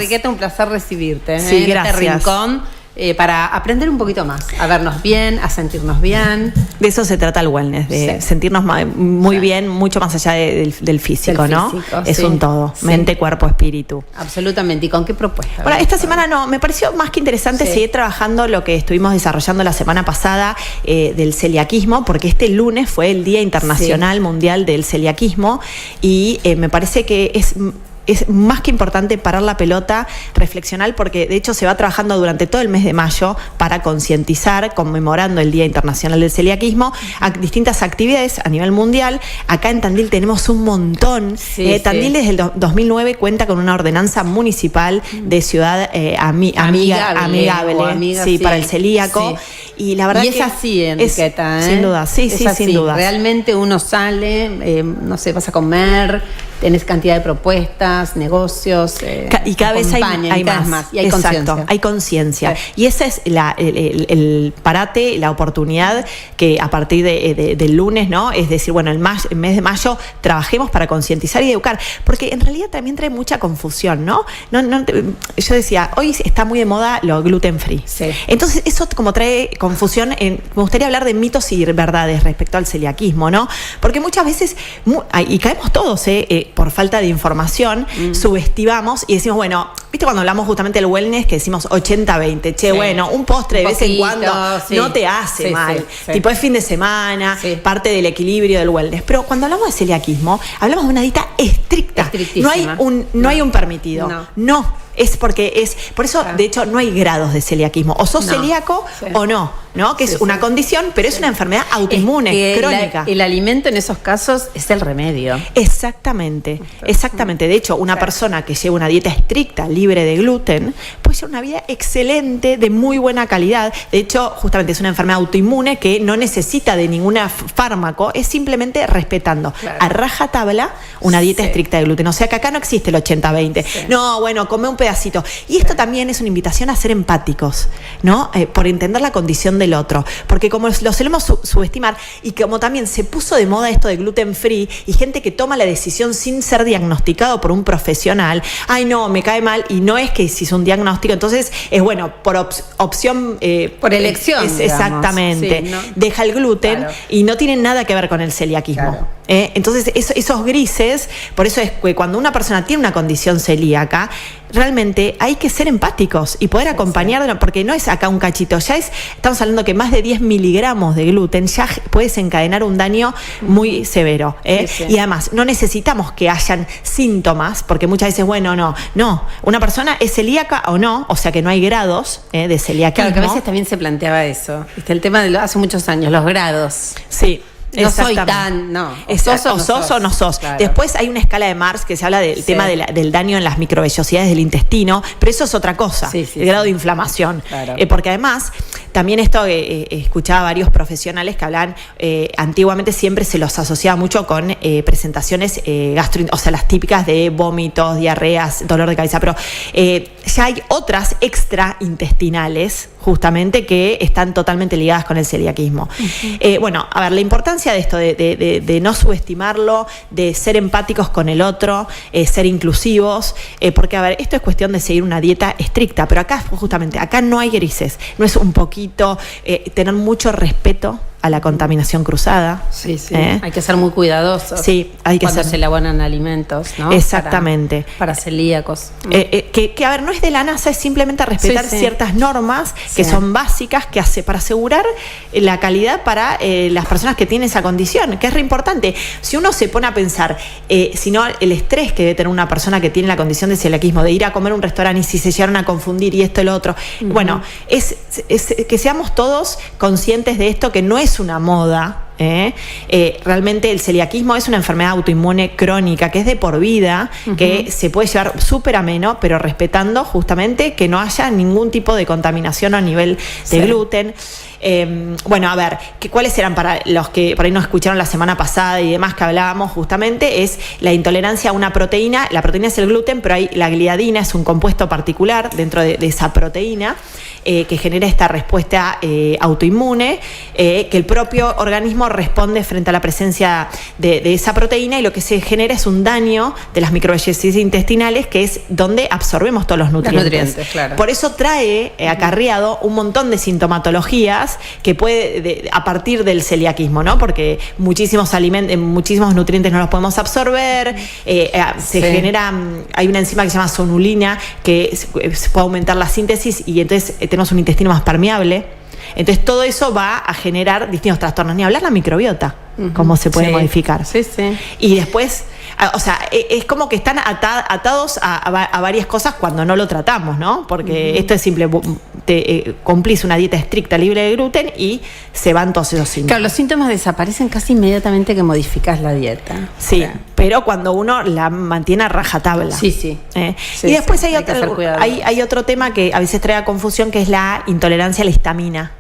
Enriqueta, un placer recibirte Sí, gracias. en este rincón para aprender un poquito más, a vernos bien, a sentirnos bien. De eso se trata el wellness, de sentirnos muy bien, mucho más allá del físico, ¿no? Físico, es un todo, mente, cuerpo, espíritu. Absolutamente. ¿Y con qué propuesta? Bueno, esta semana me pareció más que interesante seguir trabajando lo que estuvimos desarrollando la semana pasada del celiaquismo, porque este lunes fue el Día Internacional Mundial del Celiaquismo y me parece que es más que importante parar la pelota, reflexionar, porque de hecho se va trabajando durante todo el mes de mayo para concientizar, conmemorando el Día Internacional del Celiaquismo, a distintas actividades a nivel mundial. Acá en Tandil tenemos un montón. Tandil desde el 2009 cuenta con una ordenanza municipal de ciudad amigable para el celíaco. Y la verdad es así, Enriqueta, sin duda, sin duda. Realmente uno sale, no sé, vas a comer, tenés cantidad de propuestas, negocios, y cada vez hay más. Y hay conciencia. Hay conciencia. Y ese es el parate, la oportunidad que a partir del lunes, ¿no? Es decir, bueno, el mes de mayo trabajemos para concientizar y educar, porque en realidad también trae mucha confusión, ¿no? Yo decía, hoy está muy de moda lo gluten free. Entonces eso como trae confusión. Me gustaría hablar de mitos y verdades respecto al celiaquismo, ¿no? Porque muchas veces, y caemos todos, por falta de información, subestimamos y decimos, bueno, ¿viste cuando hablamos justamente del wellness que decimos 80-20? Bueno, un postre de vez en cuando no te hace mal. Tipo, es fin de semana, parte del equilibrio del wellness. Pero cuando hablamos de celiaquismo, hablamos de una dieta estricta. No hay un permitido. No. Es porque por eso, de hecho, no hay grados de celiaquismo. O sos celíaco o no, que es una condición, pero es una enfermedad autoinmune, crónica. El alimento en esos casos es el remedio. Exactamente. De hecho, una persona que lleva una dieta estricta, libre de gluten, puede llevar una vida excelente, de muy buena calidad. De hecho, justamente es una enfermedad autoinmune que no necesita de ningún fármaco, es simplemente respetando a rajatabla una dieta estricta de gluten. O sea que acá no existe el 80-20. No, bueno, come un pedacito. Y esto también es una invitación a ser empáticos, ¿no? Por entender la condición del otro. Porque como lo solemos subestimar, y como también se puso de moda esto de gluten free, y gente que toma la decisión sin ser diagnosticado por un profesional, ay no, me cae mal, y no es que si es un diagnóstico, entonces es bueno, por opción... por elección, exactamente. Deja el gluten y no tiene nada que ver con el celiaquismo. Entonces esos grises, por eso es que cuando una persona tiene una condición celíaca, realmente hay que ser empáticos y poder acompañarlo, porque no es acá un cachito, estamos hablando que más de 10 miligramos de gluten ya puede desencadenar un daño muy severo. Y además no necesitamos que hayan síntomas, porque muchas veces, no, una persona es celíaca o no, o sea que no hay grados de celiaquismo. Claro, que a veces también se planteaba eso, el tema de hace muchos años, los grados. Sí. No soy tan, sos o no sos. Claro. Después hay una escala de Marx que se habla del tema del daño en las microvellosidades del intestino, pero eso es otra cosa, el grado de inflamación. Claro. Porque además, también esto escuchaba a varios profesionales que hablan, antiguamente siempre se los asociaba mucho con presentaciones o sea, las típicas de vómitos, diarreas, dolor de cabeza, pero ya hay otras extraintestinales, justamente, que están totalmente ligadas con el celiaquismo. Bueno, a ver, la importancia de esto, de no subestimarlo, de ser empáticos con el otro, ser inclusivos, porque, a ver, esto es cuestión de seguir una dieta estricta, pero acá, justamente, acá no hay grises, no es un poquito, tener mucho respeto a la contaminación cruzada. Hay que ser muy cuidadosos. Hay que cuando se elaboran alimentos, ¿no? Exactamente. Para celíacos. Que, a ver, no es de la NASA, es simplemente respetar ciertas normas que son básicas, que hace para asegurar la calidad para las personas que tienen esa condición, que es re importante. Si uno se pone a pensar, si no, el estrés que debe tener una persona que tiene la condición de celiaquismo, de ir a comer a un restaurante y si se llegaron a confundir y esto y lo otro, bueno, es que seamos todos conscientes de esto, que no es una moda. Realmente el celiaquismo es una enfermedad autoinmune crónica que es de por vida, que se puede llevar súper ameno, pero respetando justamente que no haya ningún tipo de contaminación a nivel de gluten. Bueno, a ver, ¿cuáles eran para los que por ahí nos escucharon la semana pasada y demás que hablábamos justamente? Es la intolerancia a una proteína. La proteína es el gluten, pero la gliadina es un compuesto particular dentro de esa proteína que genera esta respuesta autoinmune, que el propio organismo responde frente a la presencia de esa proteína, y lo que se genera es un daño de las microvellosas intestinales, que es donde absorbemos todos los nutrientes. Claro. Por eso trae acarreado un montón de sintomatologías que puede, a partir del celiaquismo, ¿no? Porque muchísimos nutrientes no los podemos absorber, genera, hay una enzima que se llama sonulina que puede aumentar la síntesis, y entonces tenemos un intestino más permeable. Entonces todo eso va a generar distintos trastornos, ni hablar la microbiota, cómo se puede modificar. Sí, sí. Y después, o sea, es como que están atados a varias cosas cuando no lo tratamos, ¿no? Porque esto es simple, cumplís una dieta estricta libre de gluten y se van todos esos síntomas. Claro, los síntomas desaparecen casi inmediatamente que modificas la dieta. Sí, claro. Pero cuando uno la mantiene a rajatabla. Sí. Sí, y después hay otro tema que a veces trae confusión, que es la intolerancia a la histamina,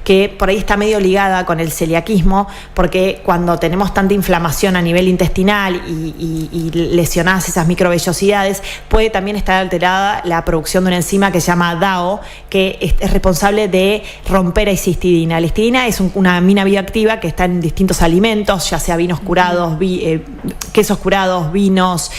que por ahí está medio ligada con el celiaquismo, porque cuando tenemos tanta inflamación a nivel intestinal y lesionadas esas microvellosidades, puede también estar alterada la producción de una enzima que se llama DAO, que es responsable de romper a histidina. La histidina es una amina bioactiva que está en distintos alimentos, ya sea vinos curados, quesos curados, vinos,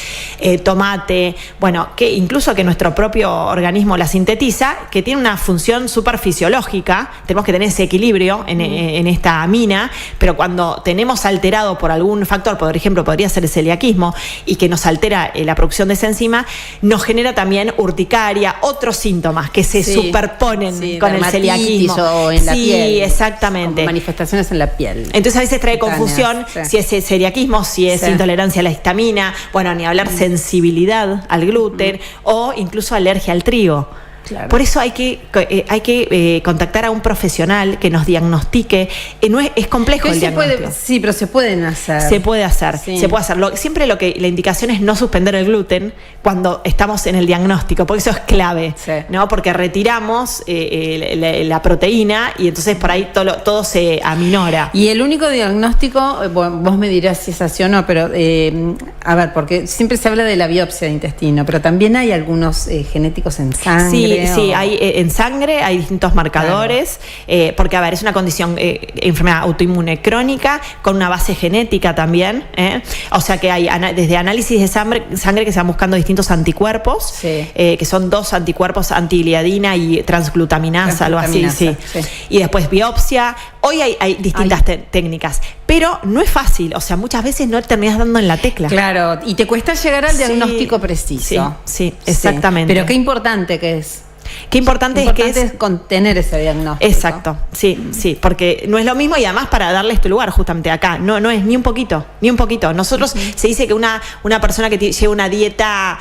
tomate, bueno, que incluso que nuestro propio organismo la sintetiza, que tiene una función súper fisiológica. Tenemos que tener ese equilibrio en esta amina, pero cuando tenemos alterado por algún factor, por ejemplo, podría ser el celiaquismo, y que nos altera la producción de esa enzima, nos genera también urticaria, otros síntomas que se superponen con el celiaquismo. O en la piel. Sí, exactamente. Como manifestaciones en la piel. Entonces a veces trae confusión si es celiaquismo, si es intolerancia a la histamina, bueno, ni hablar sensibilidad al gluten o incluso alergia al trigo. Claro. Por eso hay que contactar a un profesional que nos diagnostique. Es complejo el diagnóstico. Sí, pero se pueden hacer. Se puede hacer. Siempre la indicación es no suspender el gluten cuando estamos en el diagnóstico, porque eso es clave, ¿no? Porque retiramos la proteína y entonces por ahí todo se aminora. Y el único diagnóstico, vos me dirás si es así o no, pero a ver, porque siempre se habla de la biopsia de intestino, pero también hay algunos genéticos en sangre. Sí, hay en sangre, hay distintos marcadores, porque, a ver, es una condición, enfermedad autoinmune crónica, con una base genética también, o sea que hay desde análisis de sangre que se van buscando distintos anticuerpos, que son 2 anticuerpos, antigliadina y transglutaminasa, algo así, sí. Y después biopsia. Hoy hay distintas técnicas, pero no es fácil, o sea, muchas veces no terminas dando en la tecla. Claro, y te cuesta llegar al diagnóstico preciso. Sí, exactamente. Pero qué importante que es. Qué importante es contener ese diagnóstico. Exacto, sí, porque no es lo mismo, y además para darle este lugar justamente acá, no es ni un poquito. Nosotros se dice que una persona que lleva una dieta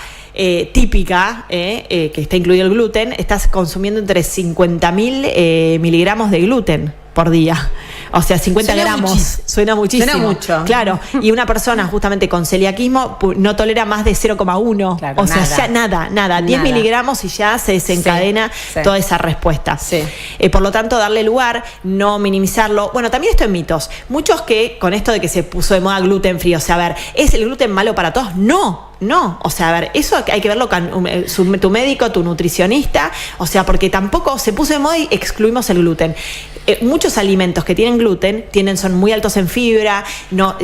típica, que está incluido el gluten, estás consumiendo entre 50.000 miligramos de gluten por día. O sea, 50 gramos. Suena muchísimo. Suena mucho. Claro. Y una persona justamente con celiaquismo no tolera más de 0,1. Claro, o sea, ya nada. 10 miligramos y ya se desencadena toda esa respuesta. Sí. Por lo tanto, darle lugar, no minimizarlo. Bueno, también esto en mitos. Muchos que con esto de que se puso de moda gluten free, o sea, a ver, ¿es el gluten malo para todos? No, o sea, a ver, eso hay que verlo con tu médico, tu nutricionista, o sea, porque tampoco se puso de moda y excluimos el gluten. Muchos alimentos que tienen gluten son muy altos en fibra,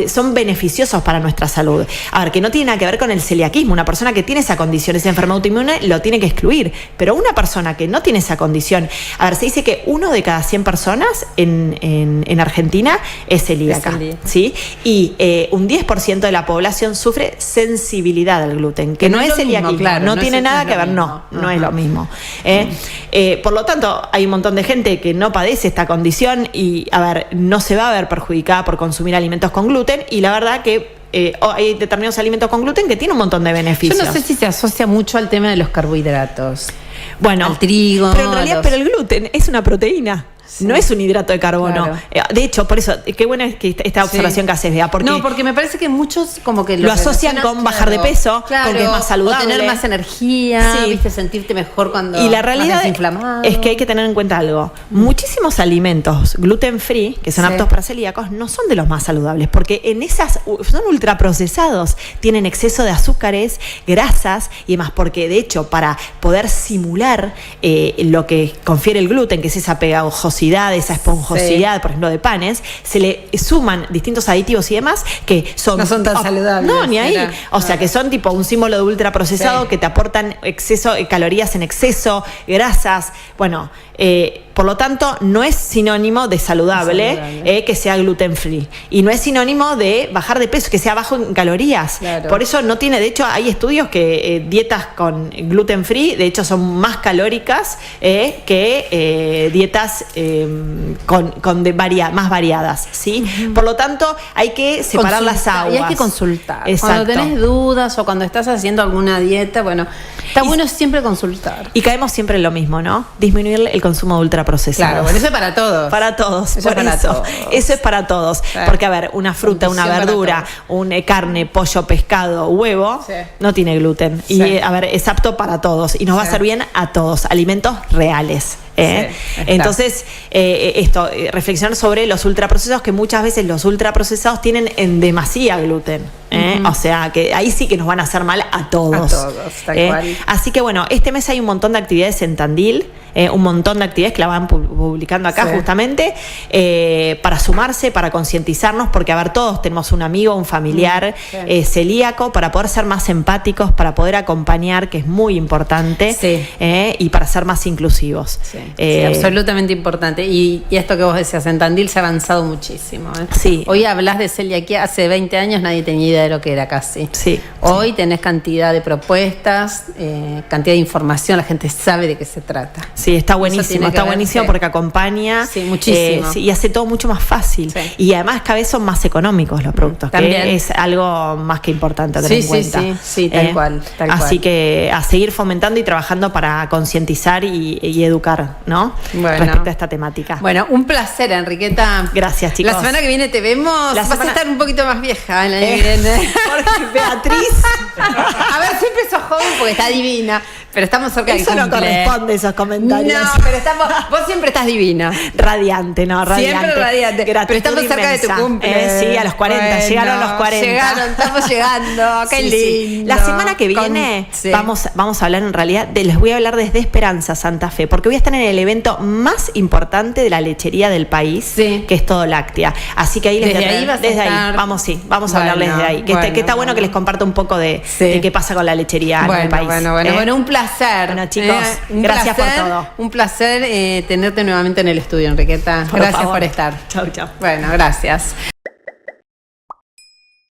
son beneficiosos para nuestra salud. A ver, que no tiene nada que ver con el celiaquismo. Una persona que tiene esa condición, esa enfermedad autoinmune, lo tiene que excluir. Pero una persona que no tiene esa condición, a ver, se dice que 1 de cada 100 personas en Argentina es celíaca, ¿sí? Y un 10% de la población sufre sensibilidad al gluten, que no es celiaquismo, claro, no tiene nada que ver, no es lo mismo. Por lo tanto, hay un montón de gente que no padece esta condición y, a ver, no se va a ver perjudicada por consumir alimentos con gluten, y la verdad que hay determinados alimentos con gluten que tienen un montón de beneficios. Yo no sé si se asocia mucho al tema de los carbohidratos. Bueno, al trigo. Pero en realidad, el gluten es una proteína. no es un hidrato de carbono. Claro. De hecho, por eso, qué buena es que esta observación que haces, Bea, porque no, porque me parece que muchos como que lo asocian con bajar de peso, con que es más saludable. O tener más energía, viste, sentirte mejor cuando y la realidad es que hay que tener en cuenta algo. Muchísimos alimentos gluten free, que son aptos para celíacos, no son de los más saludables, porque son ultraprocesados, tienen exceso de azúcares, grasas y demás, porque de hecho para poder simular lo que confiere el gluten, que es esa pegajosidad, esa esponjosidad, por ejemplo, de panes, se le suman distintos aditivos y demás que no son tan saludables. No, ni ahí. O sea, que son tipo un símbolo de ultraprocesado que te aportan calorías en exceso, grasas. Bueno, por lo tanto, no es sinónimo de saludable. Que sea gluten free. Y no es sinónimo de bajar de peso, que sea bajo en calorías. Claro. Por eso no tiene, de hecho, hay estudios que dietas con gluten free, de hecho, son más calóricas que dietas más variadas. ¿Sí? Por lo tanto, hay que separar las aguas. Y hay que consultar. Exacto. Cuando tenés dudas o cuando estás haciendo alguna dieta, bueno, está bueno siempre consultar. Y caemos siempre en lo mismo, ¿no? Disminuir el consumo de ultraprocesados. Claro, bueno, eso es para todos. Para todos. Eso es para todos. Claro. Porque, a ver, una fruta, una verdura, una carne, pollo, pescado, huevo, no tiene gluten. Y, a ver, es apto para todos. Y nos va a hacer bien a todos. Alimentos reales. Entonces, reflexionar sobre los ultraprocesados, que muchas veces los ultraprocesados tienen en demasía gluten. O sea, que ahí sí que nos van a hacer mal a todos. A todos, tal cual. Así que bueno, este mes hay un montón de actividades en Tandil, un montón de actividades que la van publicando acá justamente, para sumarse, para concientizarnos, porque a ver, todos tenemos un amigo, un familiar celíaco, para poder ser más empáticos, para poder acompañar, que es muy importante, y para ser más inclusivos. Sí, absolutamente importante. Y esto que vos decías, en Tandil se ha avanzado muchísimo. Sí. Hoy hablas de celiaquía, hace 20 años nadie tenía idea de lo que era casi. Sí. Hoy tenés cantidad de propuestas, cantidad de información, la gente sabe de qué se trata. Sí, está buenísimo, porque acompaña muchísimo. Y hace todo mucho más fácil. Y además cada vez son más económicos los productos, también. Que es algo más que importante a tener en cuenta. Sí, tal cual. Así que a seguir fomentando y trabajando para concientizar y educar, ¿no? Respecto a esta temática. Bueno, un placer, Enriqueta. Gracias, chicos. La semana que viene te vemos. Vas a estar un poquito más vieja el año que viene. Porque Beatriz. A ver, siempre sos joven porque está divina. Pero estamos cerca del cumple. Eso no corresponde, esos comentarios. No, pero vos siempre estás divina. Radiante, no, radiante. Siempre radiante. Gratitud pero estamos cerca de tu cumple. Sí, a los 40. Bueno, llegaron los 40. Estamos llegando. Qué lindo. La semana que viene vamos a hablar en realidad les voy a hablar desde Esperanza Santa Fe, porque voy a estar en el evento más importante de la lechería del país, que es Todo Láctea. Así que ahí les voy a traer, desde ahí. Vamos a hablarles de ahí. Que está bueno que les comparta un poco de qué pasa con la lechería en el país. Bueno, un placer. Bueno, chicos, gracias por todo. Un placer tenerte nuevamente en el estudio, Enriqueta. Gracias por estar. Chau, chau. Bueno, gracias.